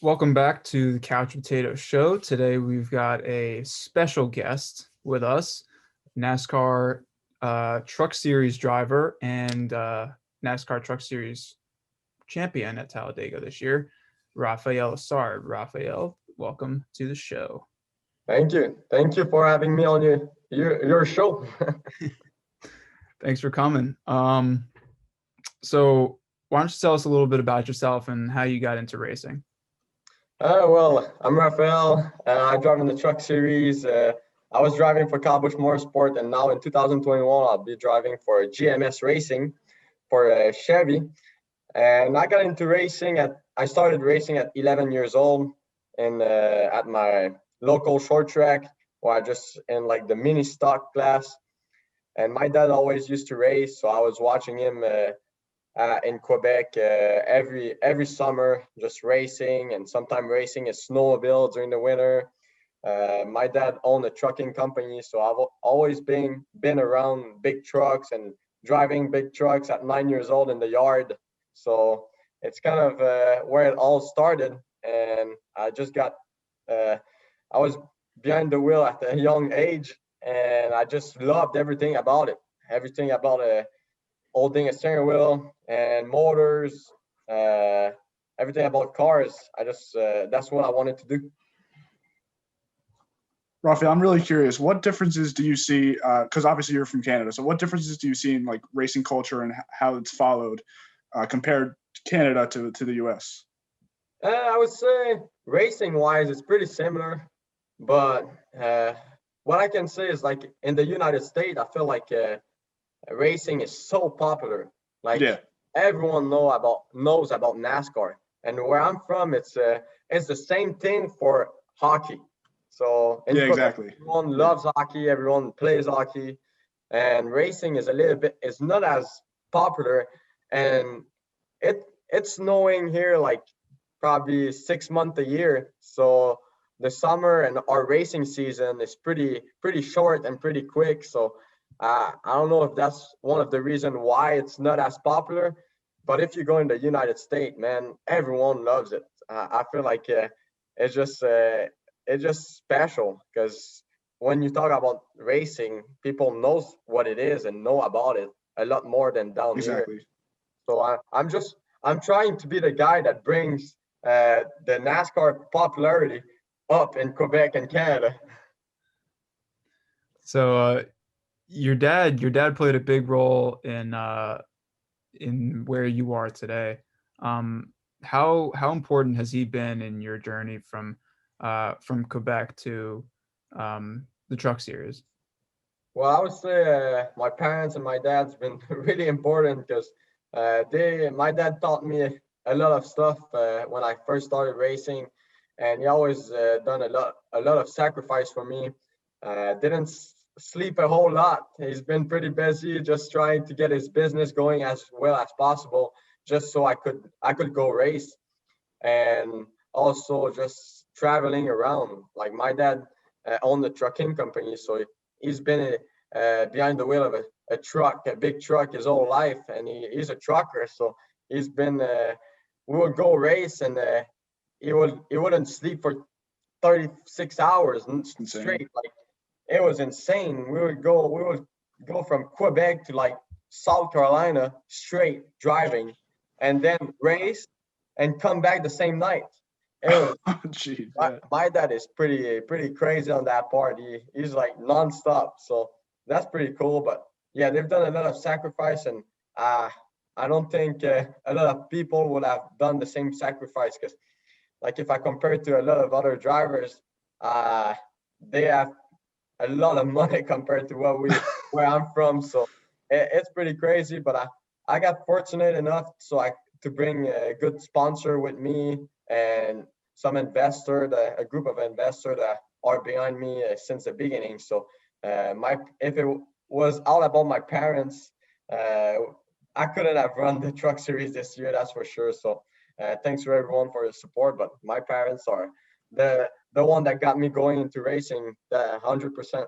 Welcome back to the Couch Potato Show. Today we've got a special guest with us, NASCAR Truck Series driver and NASCAR Truck Series champion at Talladega this year, Raphael Lessard. Raphael, welcome to the show. Thank you. Thank you for having me on your show. Thanks for coming. So why don't you tell us a little bit about yourself and how you got into racing? Well, I'm Raphael. I drive in the Truck Series. I was driving for Kyle Busch Motorsports, and now in 2021, I'll be driving for GMS Racing for Chevy. And I got into racing I started racing at 11 years old in at my local short track, where I just in like the mini stock class. And my dad always used to race, so I was watching him in Quebec every summer, just racing, and sometimes racing a snowmobile during the winter. My dad owned a trucking company, so I've always been around big trucks and driving big trucks at 9 years old in the yard. So it's kind of where it all started, and I was behind the wheel at a young age, and I just loved everything about it, everything about holding a steering wheel and motors, uh, everything about cars. I just that's what I wanted to do. Rafi, I'm really curious. What differences do you see? Because obviously you're from Canada, so what differences do you see in like racing culture and how it's followed compared Canada to the U.S.? I would say racing wise, it's pretty similar, but what I can say is like in the United States, I feel like racing is so popular. Like Yeah, everyone knows about NASCAR, and where I'm from, it's the same thing for hockey. So in yeah, Quebec, exactly. everyone Yeah, loves hockey, everyone plays hockey, and racing is a little bit it's not as popular, and it's snowing here like probably 6 months a year. So the summer and our racing season is pretty short and pretty quick. So I don't know if that's one of the reasons why it's not as popular. But if you go in the United States, man, everyone loves it. I feel like it's just uh, it's just special because when you talk about racing, people knows what it is and know about it a lot more than down here. exactly. So I'm trying to be the guy that brings the NASCAR popularity up in Quebec and Canada. So your dad played a big role in where you are today. How important has he been in your journey from Quebec to the Truck Series? Well, I would say my parents and my dad's been really important because my dad taught me a lot of stuff when I first started racing, and he always done a lot of sacrifice for me. Didn't sleep a whole lot. He's been pretty busy, just trying to get his business going as well as possible, just so I could go race, and also just traveling around. Like my dad owned a trucking company, so he's been behind the wheel of a truck, a big truck, his whole life, and he's a trucker. So he's been. We would go race, and he wouldn't sleep for 36 hours It's insane. straight. Like it was insane. We would go from Quebec to like South Carolina straight driving, and then race and come back the same night. It was Jeez, my, yeah. my dad is pretty crazy on that part. He's like nonstop. So that's pretty cool. But yeah, they've done a lot of sacrifice, and uh, I don't think a lot of people would have done the same sacrifice because, like, if I compare it to a lot of other drivers, uh, they have a lot of money compared to where I'm from. So it's pretty crazy. But I got fortunate enough to bring a good sponsor with me and some a group of investors that are behind me since the beginning. So my if it was all about my parents, uh, I couldn't have run the truck series this year, that's for sure. So thanks to everyone for the support, but my parents are the one that got me going into racing 100%.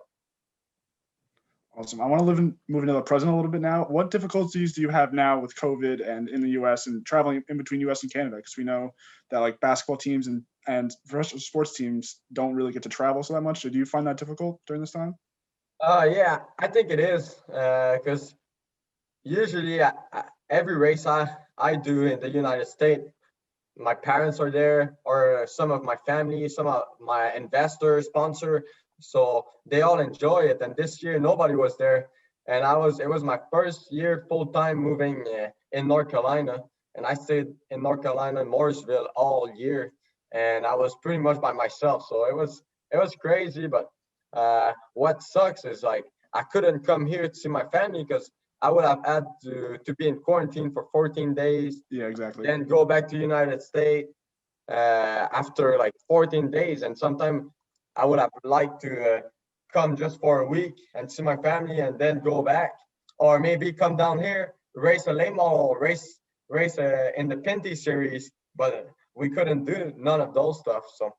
Awesome. I want to move into the present a little bit now. What difficulties do you have now with COVID and in the U.S. and traveling in between U.S. and Canada? Because we know that like basketball teams and professional sports teams don't really get to travel so that much. So do you find that difficult during this time? Yeah, I think it is because usually every race I do in the United States, my parents are there, or some of my family, some of my investors, sponsor, so they all enjoy it. And this year nobody was there, and it was my first year full time moving in North Carolina, and I stayed in North Carolina in Morrisville all year, and I was pretty much by myself. So it was crazy, but what sucks is like I couldn't come here to see my family because I would have had to be in quarantine for 14 days, Yeah, exactly. then go back to United States after like 14 days. And sometimes I would have liked to come just for a week and see my family and then go back, or maybe come down here, race a late model, race in the Pinty series, but we couldn't do none of those stuff. So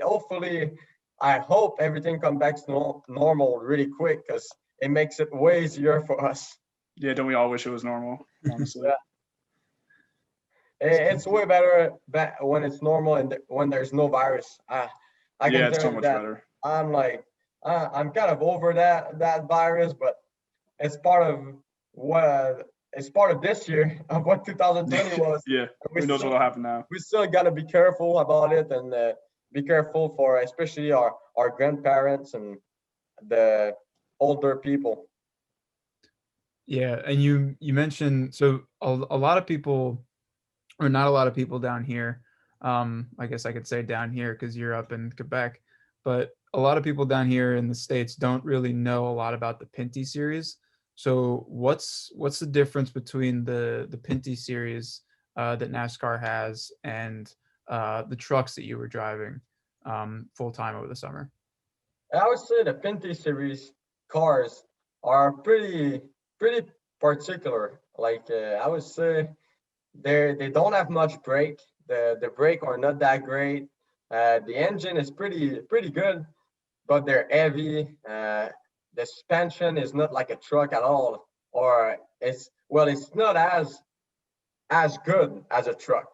hopefully, I hope everything comes back to normal really quick because it makes it way easier for us. Yeah, don't we all wish it was normal, honestly? Yeah. It's way better when it's normal and when there's no virus. I can Yeah, it's tell so you much that better. I'm like I'm kind of over that virus, but it's part of it's part of this year of what 2020 was. Yeah, We who knows still what'll happen now? we still gotta be careful about it, and be careful for especially our grandparents and the older people. Yeah, and you mentioned, so a lot of people, or not a lot of people down here. I guess I could say down here because you're up in Quebec, but a lot of people down here in the States don't really know a lot about the Pinty series. So what's the difference between the Pinty series that NASCAR has and the trucks that you were driving full time over the summer? I would say the Pinty series cars are pretty particular. Like I would say they don't have much brake. The brake are not that great. The engine is pretty good, but they're heavy. The suspension is not like a truck at all, or it's not as good as a truck.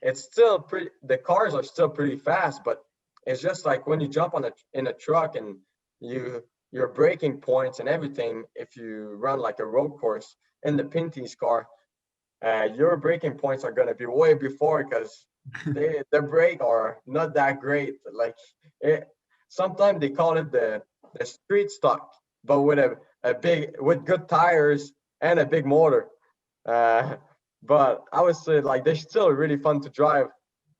It's still pretty. The cars are still pretty fast, but it's just like when you jump in a truck and your braking points and everything. If you run like a road course in the Pinty's car, your braking points are gonna be way before because the brake are not that great. Like it, sometimes they call it the street stock, but with a big with good tires and a big motor. Uh, but I would say like they're still really fun to drive.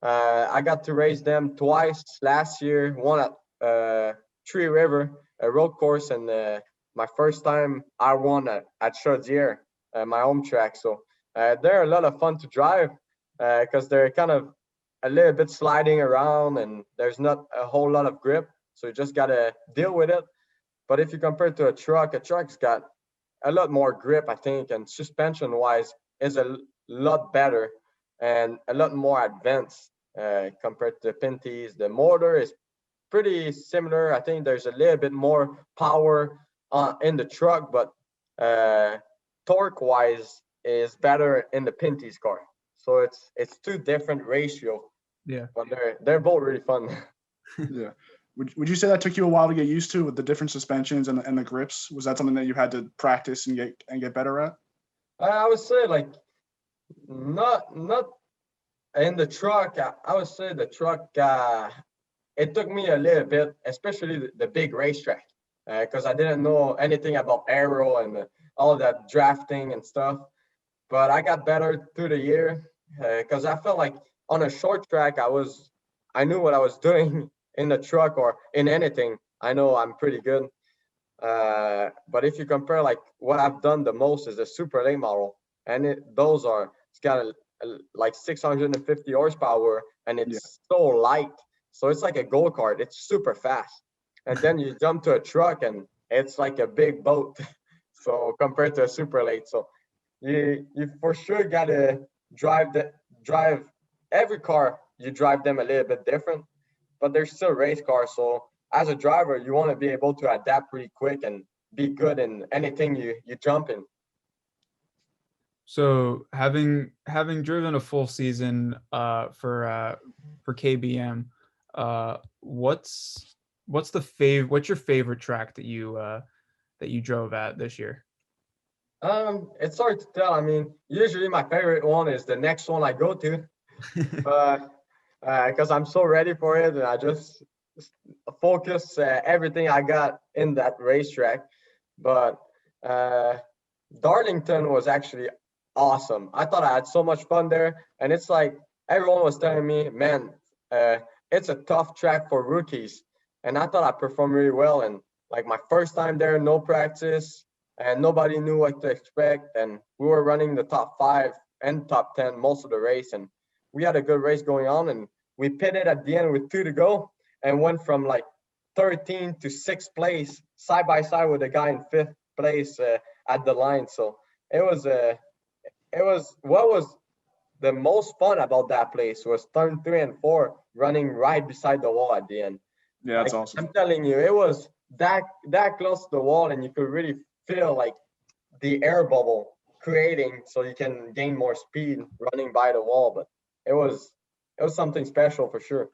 I got to race them twice last year. One at Tree River, a road course, and my first time I won at Chaudière, my home track. So they're a lot of fun to drive because they're kind of a little bit sliding around and there's not a whole lot of grip. So you just gotta deal with it. But if you compare it to a truck's got a lot more grip, I think, and suspension wise is a lot better and a lot more advanced compared to Pinty's. The motor is pretty similar. I think there's a little bit more power in the truck, but torque wise is better in the Pinty's car. So it's two different ratio, Yeah. but they're both really fun. Yeah. Would you say that took you a while to get used to with the different suspensions and the grips? Was that something that you had to practice and get better at? I would say like not in the truck. I would say the truck. It took me a little bit, especially the big racetrack, because I didn't know anything about aero and all that drafting and stuff. But I got better through the year because I felt like on a short track I knew what I was doing in the truck or in anything. I know I'm pretty good. But if you compare like what I've done the most is the super late model, and it's got like 650 horsepower and Yeah. it's so light. So it's like a go-kart. It's super fast. And then you jump to a truck and it's like a big boat. So compared to a super late. So you for sure gotta drive every car, you drive them a little bit different, but they're still race cars. So as a driver, you want to be able to adapt pretty quick and be good in anything you jump in. So having driven a full season for KBM, what's what's your favorite track that you drove at this year? It's hard to tell. I mean, usually my favorite one is the next one I go to, but because I'm so ready for it, and I just focus everything I got in that racetrack. But Darlington was actually awesome. I thought I had so much fun there, and it's like everyone was telling me, man, it's a tough track for rookies, and I thought I performed really well. And like my first time there, no practice, and nobody knew what to expect, and we were running the top 5 and top 10 most of the race, and we had a good race going on, and we pitted at the end with 2 to go and went from like 13 to 6th place side by side with a guy in 5th place at the line. So it was what was the most fun about that place was turn 3 and 4 running right beside the wall at the end. Yeah, that's Like, awesome. I'm telling you, it was that close to the wall, and you could really feel like the air bubble creating, so you can gain more speed running by the wall. But it was something special for sure.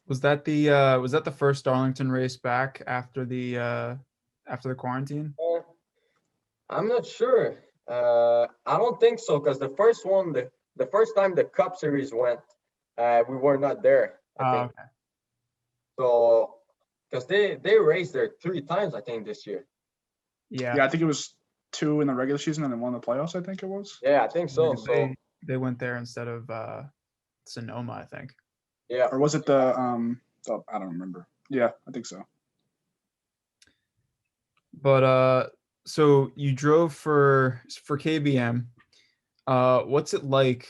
Was that the first Darlington race back after the quarantine? I'm not sure. I don't think so, because the first one, the first time the Cup Series went, we were not there, I think. Okay. So, because they raced there 3 times, I think, this year. Yeah, I think it was 2 in the regular season and then 1 in the playoffs, I think it was. Yeah, I think so. They went there instead of Sonoma, I think. Yeah. Or was it the I don't remember. Yeah, I think so. But so you drove for KBM. What's it like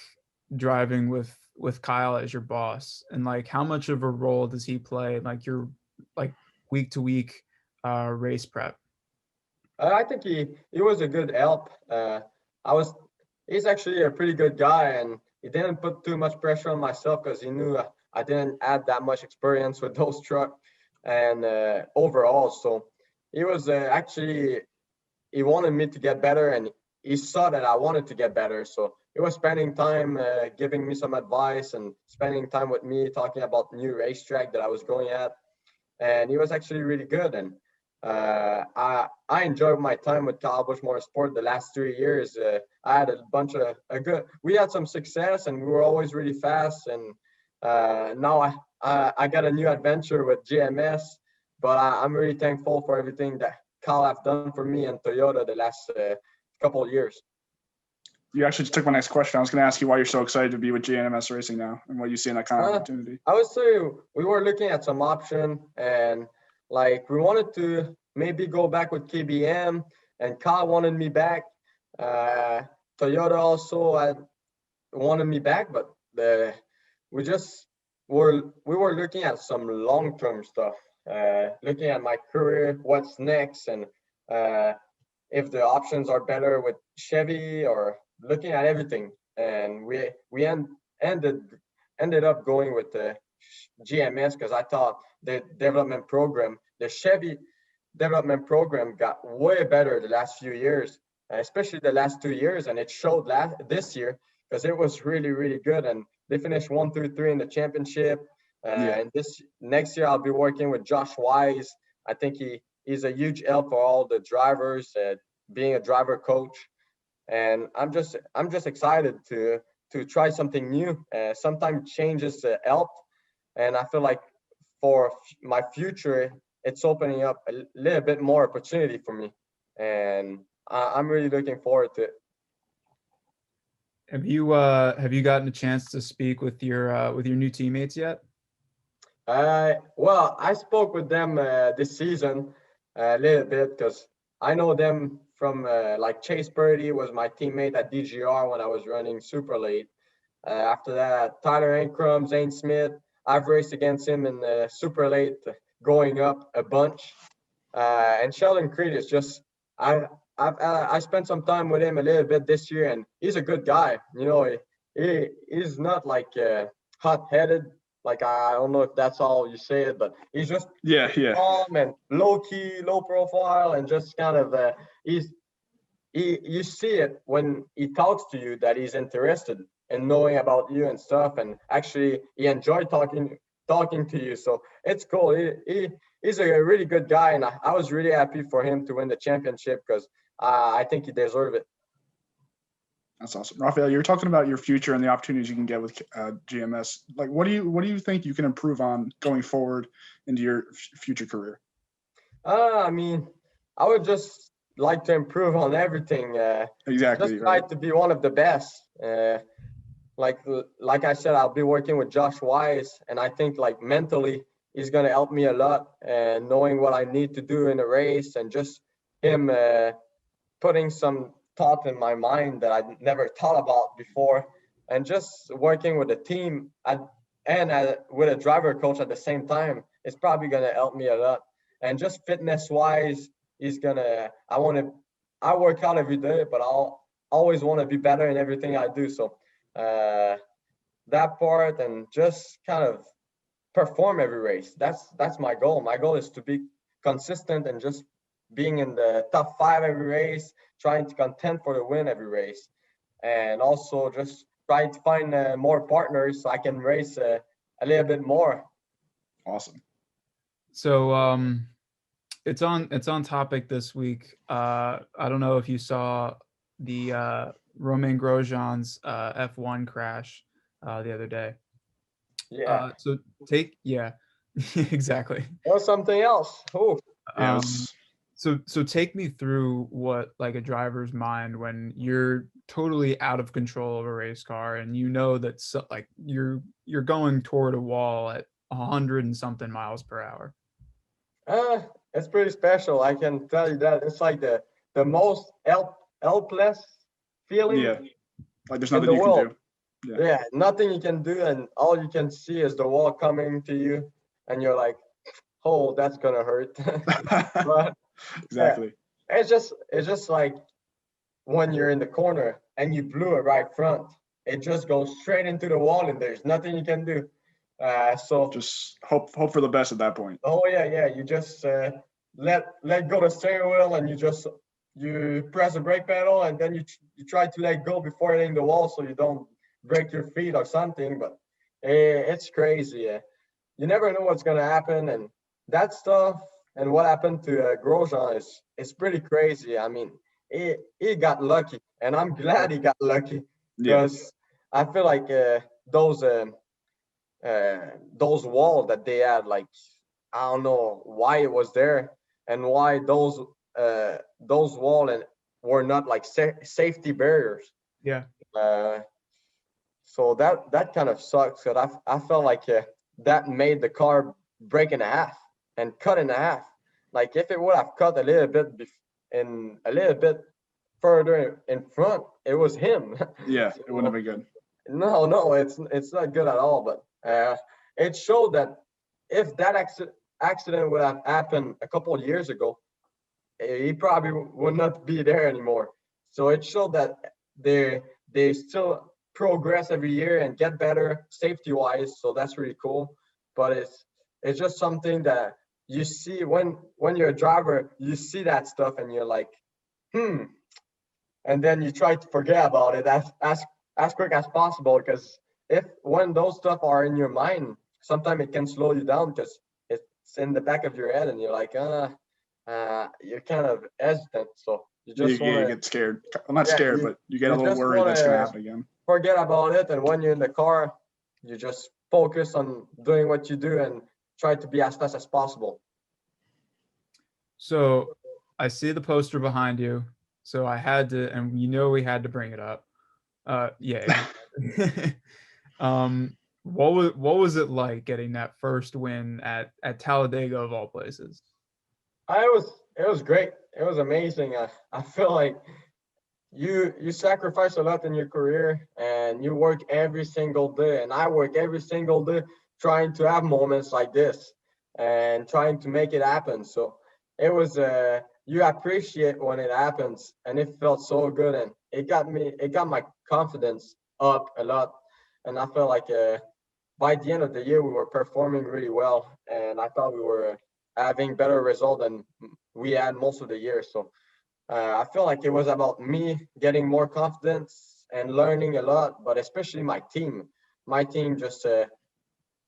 driving with Kyle as your boss, and like how much of a role does he play in like your like week to week race prep? I think he was a good help. He's actually a pretty good guy, and he didn't put too much pressure on myself because he knew I didn't add that much experience with those trucks and overall. So he was actually, he wanted me to get better, and he saw that I wanted to get better. So he was spending time giving me some advice and spending time with me talking about new racetrack that I was going at. And he was actually really good. And I enjoyed my time with Kyle Busch Motorsports the last 3 years. I had a bunch of we had some success, and we were always really fast. And now I got a new adventure with GMS, but I'm really thankful for everything that Kyle have done for me and Toyota the last couple of years. You actually just took my next question. I was going to ask you why you're so excited to be with GMS Racing now and what you see in that kind of opportunity. I would say we were looking at some option, and like we wanted to maybe go back with KBM, and Kyle wanted me back. Toyota also wanted me back, but we were looking at some long-term stuff, looking at my career, what's next, and if the options are better with Chevy, or looking at everything. And we ended up going with the GMS because I thought the Chevy development program got way better the last few years, especially the last 2 years, and it showed this year because it was really, really good. And they finished 1 through 3 in the championship. And this next year I'll be working with Josh Wise. I think he's a huge help for all the drivers, being a driver coach. And I'm just excited to try something new. Sometimes changes help, and I feel like for my future, it's opening up a little bit more opportunity for me, and I'm really looking forward to it. Have you gotten a chance to speak with your new teammates yet? Well, I spoke with them this season a little bit because I know them from like Chase Purdy was my teammate at DGR when I was running super late. After that, Tyler Ankrum, Zane Smith, I've raced against him in super late going up a bunch. And Sheldon Creed is just, I spent some time with him a little bit this year, and he's a good guy. You know, he's not like hot-headed Like I don't know if that's all you say it, but he's just Yeah, yeah. calm and low key, low profile, and just kind of you see it when he talks to you that he's interested in knowing about you and stuff, and actually he enjoyed talking to you. So it's cool. He's a really good guy, and I was really happy for him to win the championship because I think he deserved it. That's awesome. Raphael, you're talking about your future and the opportunities you can get with GMS. Like, what do you think you can improve on going forward into your future career? I mean, I would just like to improve on everything. Exactly. Just try to be one of the best. Like I said, I'll be working with Josh Wise, and I think like mentally he's gonna help me a lot, and knowing what I need to do in a race, and just him putting some thought in my mind that I never thought about before, and just working with a team with a driver coach at the same time is probably gonna help me a lot. And just fitness wise, he's gonna. I work out every day, but I'll always want to be better in everything I do. So that part, and just kind of perform every race. That's my goal. My goal is to be consistent and just being in the top 5 every race, trying to contend for the win every race, and also just trying to find more partners so I can race a little bit more. Awesome. So it's on topic this week. I don't know if you saw the Romain Grosjean's F1 crash the other day. Yeah. Exactly. Or something else. Oh. Yes. So take me through what like a driver's mind when you're totally out of control of a race car, and you know that like you're going toward a wall at 100 and something miles per hour. It's pretty special. I can tell you that it's like the most helpless feeling. Yeah. Like there's nothing you world. can do. Yeah, nothing you can do, and all you can see is the wall coming to you, and you're like, "Oh, that's gonna hurt." But exactly. Yeah, it's just like when you're in the corner and you blew it right front, it just goes straight into the wall, and there's nothing you can do. So just hope for the best at that point. Oh yeah. You just let go the steering wheel, and you press the brake pedal, and then you try to let go before hitting the wall so you don't break your feet or something. But it's crazy. You never know what's gonna happen, and that stuff and what happened to Grosjean is pretty crazy. I mean, he got lucky, and I'm glad he got lucky, because I feel like those walls that they had, like, I don't know why it was there, and why those walls were not like safety barriers. Yeah. So that kind of sucks, because I felt like that made the car break in half and cut in half. Like if it would have cut a little bit further in front, it was him. Yeah, it wouldn't have been good. No, it's not good at all. But it showed that if that accident would have happened a couple of years ago, he probably would not be there anymore. So it showed that they still progress every year and get better safety wise. So that's really cool. But it's just something that you see when you're a driver, you see that stuff and you're like, and then you try to forget about it as quick as possible, because when those stuff are in your mind, sometimes it can slow you down because it's in the back of your head and you're like, you're kind of hesitant. So you just want to get scared. I'm not scared, but you get a little worried that's going to happen again. Forget about it. And when you're in the car, you just focus on doing what you do and try to be as fast as possible. So I see the poster behind you. So I had to, and we had to bring it up. What was it like getting that first win at Talladega of all places? It was great. It was amazing. I feel like you sacrifice a lot in your career, and you work every single day, and I work every single day trying to have moments like this and trying to make it happen. So it was you appreciate when it happens, and it felt so good, and it got my confidence up a lot, and I felt like by the end of the year, we were performing really well, and I thought we were having better result than we had most of the year. So I feel like it was about me getting more confidence and learning a lot, but especially my team. My team just,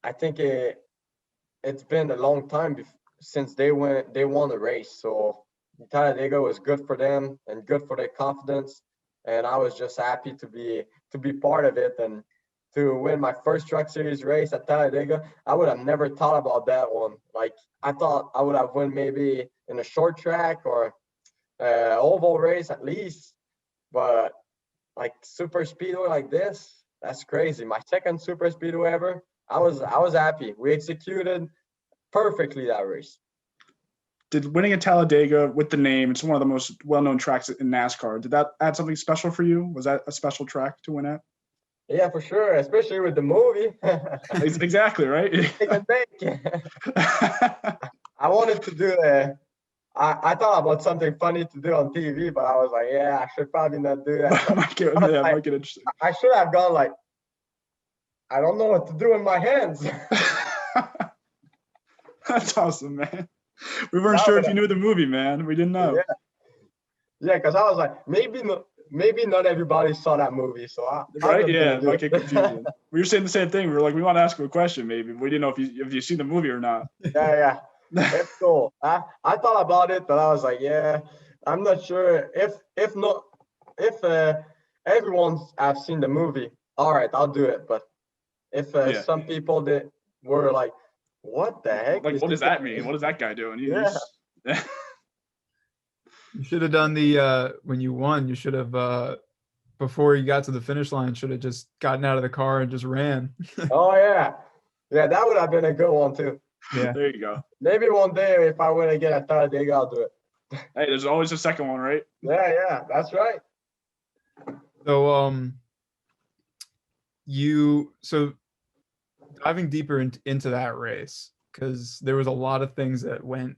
I think it's been a long time since they won the race. So Talladega was good for them and good for their confidence, and I was just happy to be part of it and to win my first Truck Series race at Talladega. I would have never thought about that one. Like I thought I would have won maybe in a short track or oval race at least, but like super speedway like this, that's crazy. My second super speedway ever. I was happy. We executed perfectly that race. Did winning at Talladega with the name, it's one of the most well-known tracks in NASCAR, did that add something special for you? Was that a special track to win at? Yeah, for sure, especially with the movie. Exactly, right? Take a take. I wanted to do I thought about something funny to do on TV, but I was like, yeah, I should probably not do that. might get interesting. I should have gone like, I don't know what to do in my hands. That's awesome, man. We weren't sure if you knew the movie, man. We didn't know. Yeah, because I was like, maybe not everybody saw that movie, so right? Yeah, it might get confusing. We were saying the same thing. We were like, we want to ask you a question, maybe. We didn't know if you seen the movie or not. Yeah. It's cool. I thought about it, but I was like, yeah, I'm not sure if everyone's have seen the movie. All right, I'll do it. But if some people that were like, what the heck? Like, what does that mean? What is that guy doing? Yeah. You should have done the when you won. You should have before you got to the finish line. Should have just gotten out of the car and just ran. Oh yeah, that would have been a good one too. Yeah, there you go. Maybe one day if I win again at Talladega, I'll do it. Hey, there's always a second one, right? Yeah, that's right. So so diving deeper into that race, because there was a lot of things that went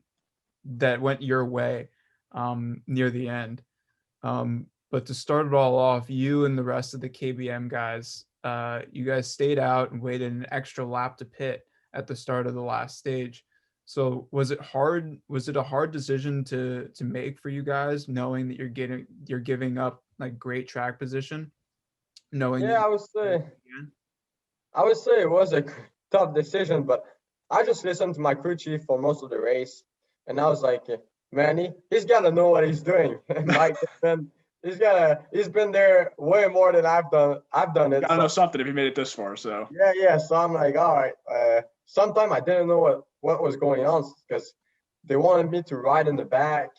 your way near the end. But to start it all off, you and the rest of the KBM guys, you guys stayed out and waited an extra lap to pit at the start of the last stage. So was it hard? Was it a hard decision to make for you guys, knowing that you're giving up like great track position? Knowing I would say it was a tough decision, but I just listened to my crew chief for most of the race, and I was like, man, he's gotta know what he's doing. Like, he's been there way more than I've done it. Gotta know something if he made it this far. So yeah. So I'm like, all right. Sometimes I didn't know what was going on because they wanted me to ride in the back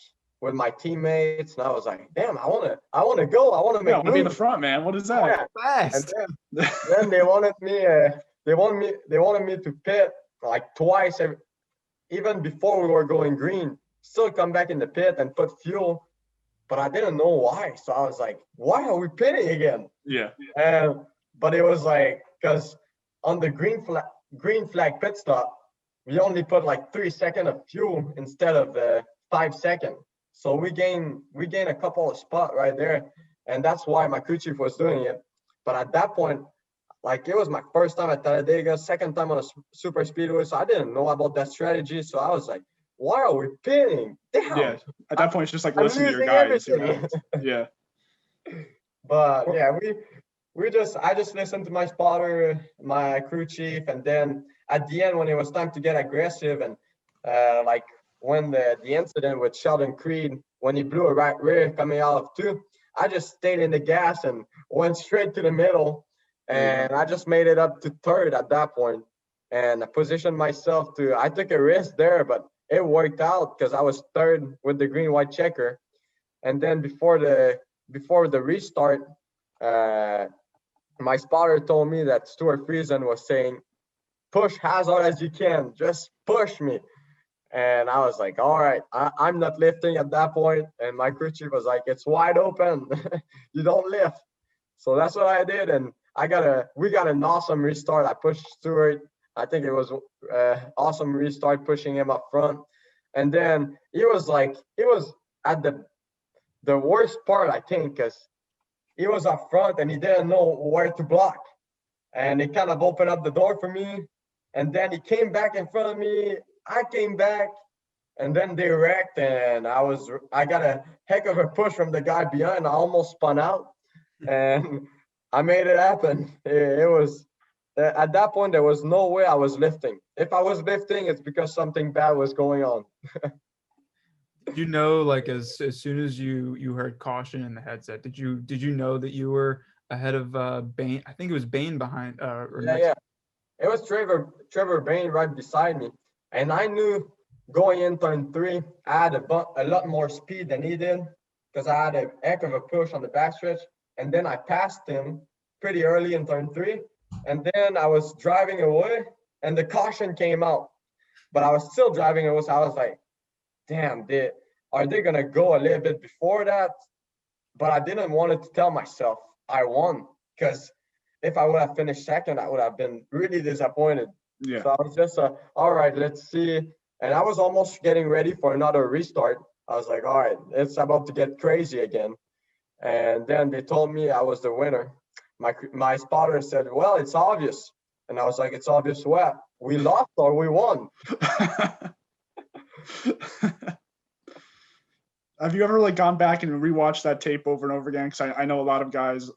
with my teammates, and I was like, damn, I wanna go. I wanna make. I wanna be in the front, man. What is that? Fast. And then they wanted me. They wanted me to pit like twice, even before we were going green. Still come back in the pit and put fuel, but I didn't know why. So I was like, why are we pitting again? Yeah. But it was like because on the green flag pit stop, we only put like 3 seconds of fuel instead of 5 seconds. So we gain a couple of spots right there, and that's why my crew chief was doing it. But at that point, like it was my first time at Talladega, second time on a super speedway, so I didn't know about that strategy. So I was like, why are we pitting? Damn. Yeah. At that point, it's just like listen to your guys. Yeah. But yeah, I just listened to my spotter, my crew chief, and then at the end when it was time to get aggressive and like when the incident with Sheldon Creed, when he blew a right rear coming out of 2, I just stayed in the gas and went straight to the middle, and I just made it up to 3rd at that point, and I positioned myself I took a risk there, but it worked out because I was 3rd with the green-white checker. And then before the restart, my spotter told me that Stuart Friesen was saying, push as hard as you can, just push me. And I was like, all right, I'm not lifting at that point. And my crew chief was like, it's wide open. You don't lift. So that's what I did. And we got an awesome restart. I pushed Stuart. I think it was awesome restart, pushing him up front. And then he was at the worst part, I think, because he was up front and he didn't know where to block. and he kind of opened up the door for me. And then he came back in front of me. I came back, and then they wrecked, and I got a heck of a push from the guy behind. I almost spun out, and I made it happen. It was at that point there was no way I was lifting. If I was lifting, it's because something bad was going on. Did you know, like, as soon as you heard caution in the headset, did you know that you were ahead of Bain? I think it was Bain behind Yeah. It was Trevor Bain right beside me, and I knew going in turn 3, I had a lot more speed than he did because I had a heck of a push on the backstretch, and then I passed him pretty early in turn 3, and then I was driving away, and the caution came out, but I was still driving away. So I was like, "Damn, are they gonna go a little bit before that?" But I didn't want to tell myself I won, because if I would have finished second, I would have been really disappointed. Yeah. So I was just, all right, let's see. And I was almost getting ready for another restart. I was like, all right, it's about to get crazy again. And then they told me I was the winner. My spotter said, well, it's obvious. And I was like, it's obvious what? We lost or we won? Have you ever like gone back and rewatched that tape over and over again? Because I know a lot of guys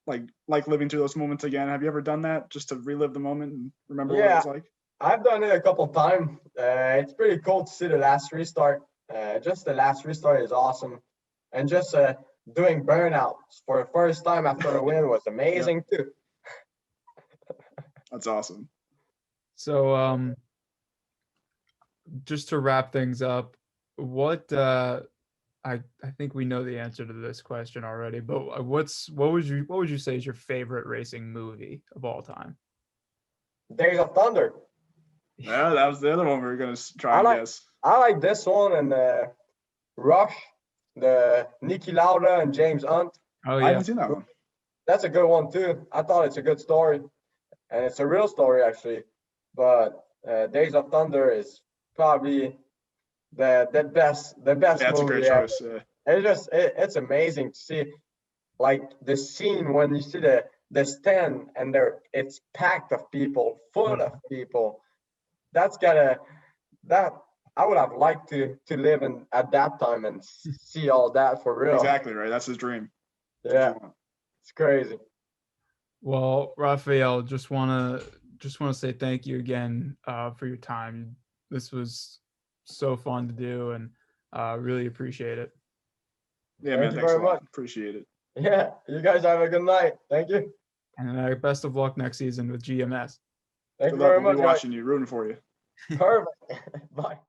like living through those moments again. Have you ever done that just to relive the moment and remember what it was like? I've done it a couple times. It's pretty cool to see the last restart. Just the last restart is awesome. And just doing burnouts for the first time after a win was amazing too. That's awesome. So just to wrap things up, what I think we know the answer to this question already, but what would you say is your favorite racing movie of all time? Days of Thunder. Yeah, that was the other one we were gonna try and guess. I like this one and Rush, the Niki Lauda and James Hunt. Oh yeah, I haven't seen that one. That's a good one too. I thought it's a good story, and it's a real story actually. But Days of Thunder is probably the best Yeah, that's a movie great choice. it's amazing to see, like the scene when you see the stand and it's packed of people, full of people. That I would have liked to live in at that time and see all that for real. Exactly right. That's his dream. Yeah, it's crazy. Well, Raphael, just wanna say thank you again for your time. This was so fun to do, and really appreciate it. Yeah, man. Thanks very much. Appreciate it. Yeah, you guys have a good night. Thank you. And best of luck next season with GMS. Thank you very much. We'll be watching you, rooting for you. Perfect. Bye.